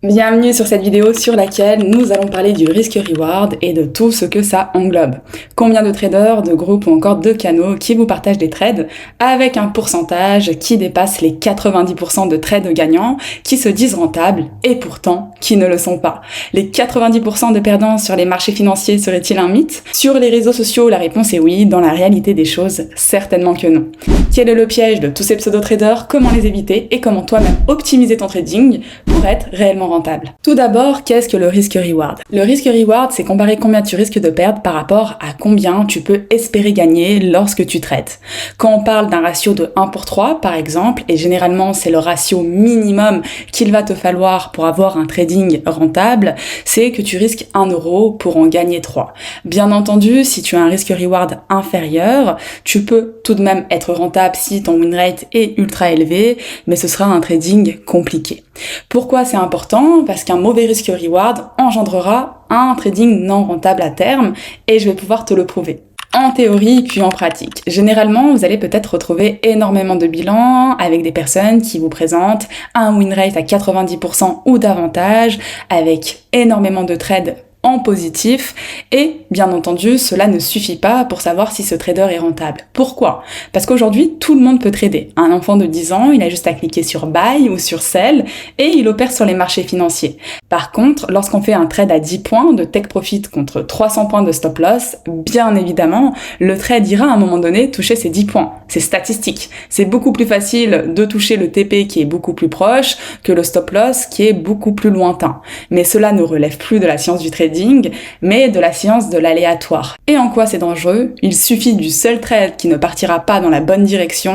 Bienvenue sur cette vidéo sur laquelle nous allons parler du risque-reward et de tout ce que ça englobe. Combien de traders, de groupes ou encore de canaux qui vous partagent des trades avec un pourcentage qui dépasse les 90% de trades gagnants qui se disent rentables et pourtant qui ne le sont pas. Les 90% de perdants sur les marchés financiers seraient-ils un mythe? Sur les réseaux sociaux, la réponse est oui. Dans la réalité des choses, certainement que non. Quel est le piège de tous ces pseudo-traders? Comment les éviter? Et comment toi-même optimiser ton trading pour être réellement rentable. Tout d'abord, qu'est-ce que le risque-reward? Le risque-reward, c'est comparer combien tu risques de perdre par rapport à combien tu peux espérer gagner lorsque tu trades. Quand on parle d'un ratio de 1 pour 3, par exemple, et généralement c'est le ratio minimum qu'il va te falloir pour avoir un trading rentable, c'est que tu risques 1 euro pour en gagner 3. Bien entendu, si tu as un risque-reward inférieur, tu peux tout de même être rentable si ton win rate est ultra élevé, mais ce sera un trading compliqué. Pourquoi c'est important? Parce qu'un mauvais risque-reward engendrera un trading non rentable à terme et je vais pouvoir te le prouver. En théorie puis en pratique. Généralement, vous allez peut-être retrouver énormément de bilans avec des personnes qui vous présentent un win rate à 90% ou davantage, avec énormément de trades en positif, et bien entendu cela ne suffit pas pour savoir si ce trader est rentable. Pourquoi? Parce qu'aujourd'hui tout le monde peut trader. Un enfant de 10 ans, il a juste à cliquer sur buy ou sur sell et il opère sur les marchés financiers. Par contre, lorsqu'on fait un trade à 10 points de take profit contre 300 points de stop loss, bien évidemment le trade ira à un moment donné toucher ces 10 points. C'est statistique. C'est beaucoup plus facile de toucher le TP qui est beaucoup plus proche que le stop loss qui est beaucoup plus lointain. Mais cela ne relève plus de la science du trading, mais de la science de l'aléatoire. Et en quoi c'est dangereux? Il suffit du seul trade qui ne partira pas dans la bonne direction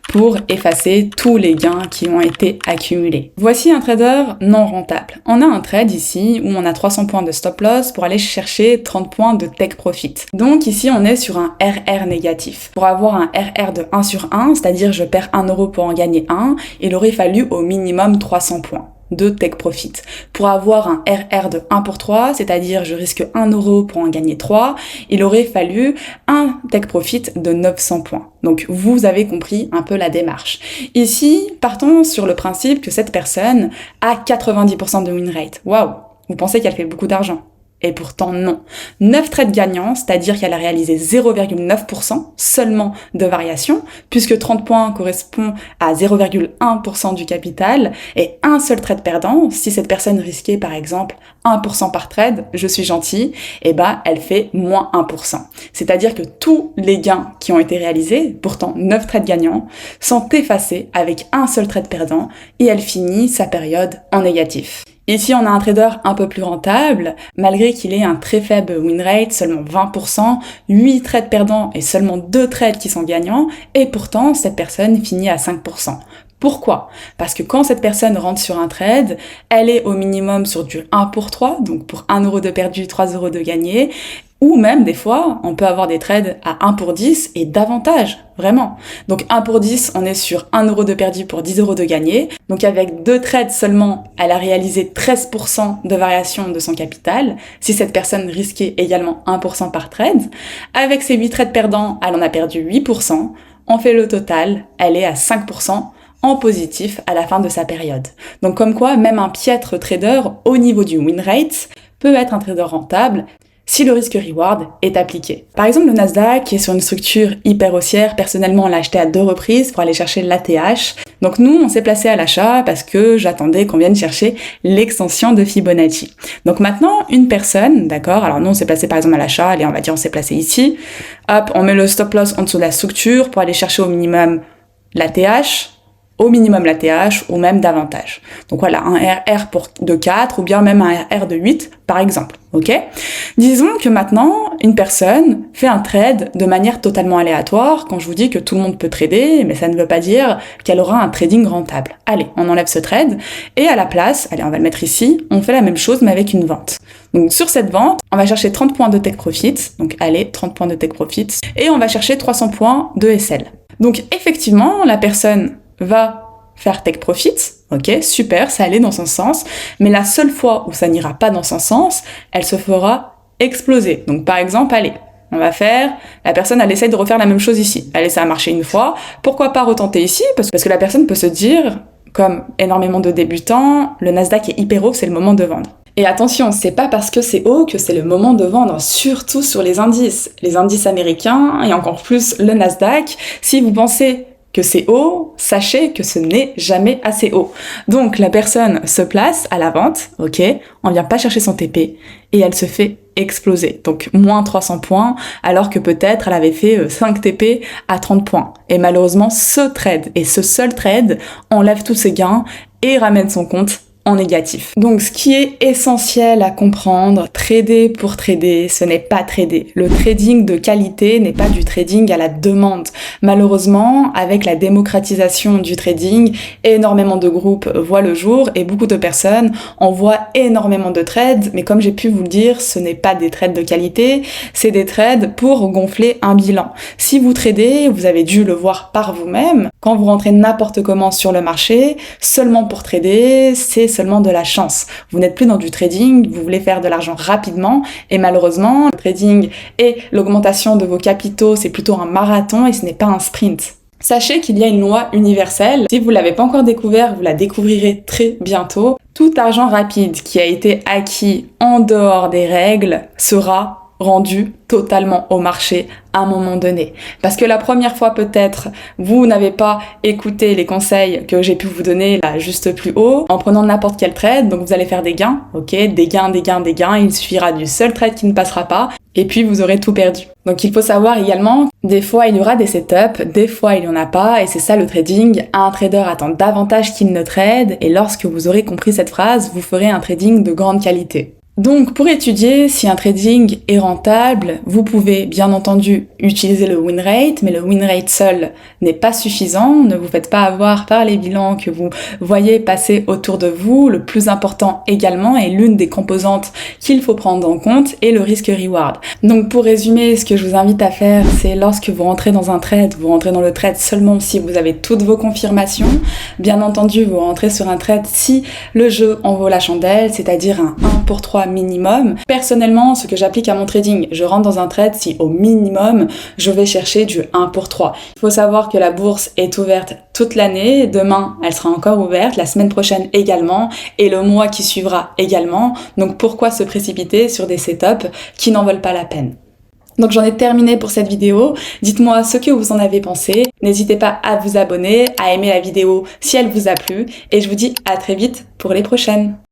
pour effacer tous les gains qui ont été accumulés. Voici un trader non rentable. On a un trade ici où on a 300 points de stop loss pour aller chercher 30 points de take profit. Donc ici on est sur un RR négatif. Pour avoir un RR de 1 sur 1, c'est-à-dire je perds 1 euro pour en gagner 1, il aurait fallu au minimum 300 points de take profit. Pour avoir un RR de 1 pour 3, c'est-à-dire je risque 1 euro pour en gagner 3, il aurait fallu un take profit de 900 points. Donc vous avez compris un peu la démarche. Ici, partons sur le principe que cette personne a 90% de win rate. Waouh! Vous pensez qu'elle fait beaucoup d'argent? Et pourtant non. 9 trades gagnants, c'est-à-dire qu'elle a réalisé 0,9% seulement de variation, puisque 30 points correspond à 0,1% du capital, et un seul trade perdant, si cette personne risquait par exemple 1% par trade, je suis gentil, et bah elle fait moins 1%. C'est-à-dire que tous les gains qui ont été réalisés, pourtant 9 trades gagnants, sont effacés avec un seul trade perdant, et elle finit sa période en négatif. Ici, on a un trader un peu plus rentable, malgré qu'il ait un très faible win rate, seulement 20%, 8 trades perdants et seulement 2 trades qui sont gagnants, et pourtant, cette personne finit à 5%. Pourquoi? Parce que quand cette personne rentre sur un trade, elle est au minimum sur du 1 pour 3, donc pour 1 euro de perdu, 3 euros de gagné, ou même, des fois, on peut avoir des trades à 1 pour 10 et davantage, vraiment. Donc 1 pour 10, on est sur 1 euro de perdu pour 10 euros de gagné. Donc avec 2 trades seulement, elle a réalisé 13% de variation de son capital, si cette personne risquait également 1% par trade. Avec ses 8 trades perdants, elle en a perdu 8%. On fait le total, elle est à 5% en positif à la fin de sa période. Donc comme quoi, même un piètre trader au niveau du win rate peut être un trader rentable si le risque-reward est appliqué. Par exemple, le Nasdaq, qui est sur une structure hyper haussière, personnellement, on l'a acheté à 2 reprises pour aller chercher l'ATH. Donc nous, on s'est placé à l'achat parce que j'attendais qu'on vienne chercher l'extension de Fibonacci. Donc maintenant, une personne, d'accord, alors nous, on s'est placé par exemple à l'achat, allez, on va dire on s'est placé ici. Hop, on met le stop loss en dessous de la structure pour aller chercher au minimum l'ATH, au minimum la TH ou même davantage. Donc voilà, un RR de 4 ou bien même un RR de 8 par exemple, ok? Disons que maintenant, une personne fait un trade de manière totalement aléatoire. Quand je vous dis que tout le monde peut trader, mais ça ne veut pas dire qu'elle aura un trading rentable. Allez, on enlève ce trade et à la place, allez, on va le mettre ici, on fait la même chose mais avec une vente. Donc sur cette vente, on va chercher 30 points de take profit, donc allez, 30 points de take profit, et on va chercher 300 points de SL. Donc effectivement, la personne va faire take profit, ok, super, ça allait dans son sens, mais la seule fois où ça n'ira pas dans son sens, elle se fera exploser. Donc par exemple, allez, on va faire, la personne elle essaye de refaire la même chose ici. Allez, ça a marché une fois, pourquoi pas retenter ici? Parce que la personne peut se dire, comme énormément de débutants, le Nasdaq est hyper haut, c'est le moment de vendre. Et attention, c'est pas parce que c'est haut que c'est le moment de vendre, surtout sur les indices américains et encore plus le Nasdaq. Si vous pensez que c'est haut, sachez que ce n'est jamais assez haut. Donc la personne se place à la vente, ok, on vient pas chercher son TP et elle se fait exploser. Donc moins 300 points alors que peut-être elle avait fait 5 TP à 30 points. Et malheureusement ce trade et ce seul trade enlève tous ses gains et ramène son compte en négatif. Donc ce qui est essentiel à comprendre, trader pour trader, ce n'est pas trader. Le trading de qualité n'est pas du trading à la demande. Malheureusement, avec la démocratisation du trading, énormément de groupes voient le jour et beaucoup de personnes envoient énormément de trades, mais comme j'ai pu vous le dire, ce n'est pas des trades de qualité, c'est des trades pour gonfler un bilan. Si vous tradez, vous avez dû le voir par vous-même, quand vous rentrez n'importe comment sur le marché, seulement pour trader, c'est seulement de la chance. Vous n'êtes plus dans du trading, vous voulez faire de l'argent rapidement et malheureusement, le trading et l'augmentation de vos capitaux, c'est plutôt un marathon et ce n'est pas un sprint. Sachez qu'il y a une loi universelle. Si vous l'avez pas encore découvert, vous la découvrirez très bientôt. Tout argent rapide qui a été acquis en dehors des règles sera rendu totalement au marché à un moment donné. Parce que la première fois peut-être, vous n'avez pas écouté les conseils que j'ai pu vous donner là juste plus haut, en prenant n'importe quel trade, donc vous allez faire des gains, ok, des gains, il suffira du seul trade qui ne passera pas, et puis vous aurez tout perdu. Donc il faut savoir également, des fois il y aura des setups, des fois il n'y en a pas, et c'est ça le trading. Un trader attend davantage qu'il ne trade, et lorsque vous aurez compris cette phrase, vous ferez un trading de grande qualité. Donc pour étudier si un trading est rentable, vous pouvez bien entendu utiliser le win rate, mais le win rate seul n'est pas suffisant. Ne vous faites pas avoir par les bilans que vous voyez passer autour de vous. Le plus important également, et l'une des composantes qu'il faut prendre en compte, est le risque reward. Donc pour résumer, ce que je vous invite à faire, c'est lorsque vous rentrez dans un trade, vous rentrez dans le trade seulement si vous avez toutes vos confirmations. Bien entendu, vous rentrez sur un trade si le jeu en vaut la chandelle, c'est-à-dire un 1 pour 3 minimum. Personnellement, ce que j'applique à mon trading, je rentre dans un trade si au minimum, je vais chercher du 1 pour 3. Il faut savoir que la bourse est ouverte toute l'année. Demain, elle sera encore ouverte, la semaine prochaine également, et le mois qui suivra également. Donc pourquoi se précipiter sur des setups qui n'en valent pas la peine? Donc j'en ai terminé pour cette vidéo. Dites-moi ce que vous en avez pensé. N'hésitez pas à vous abonner, à aimer la vidéo si elle vous a plu, et je vous dis à très vite pour les prochaines.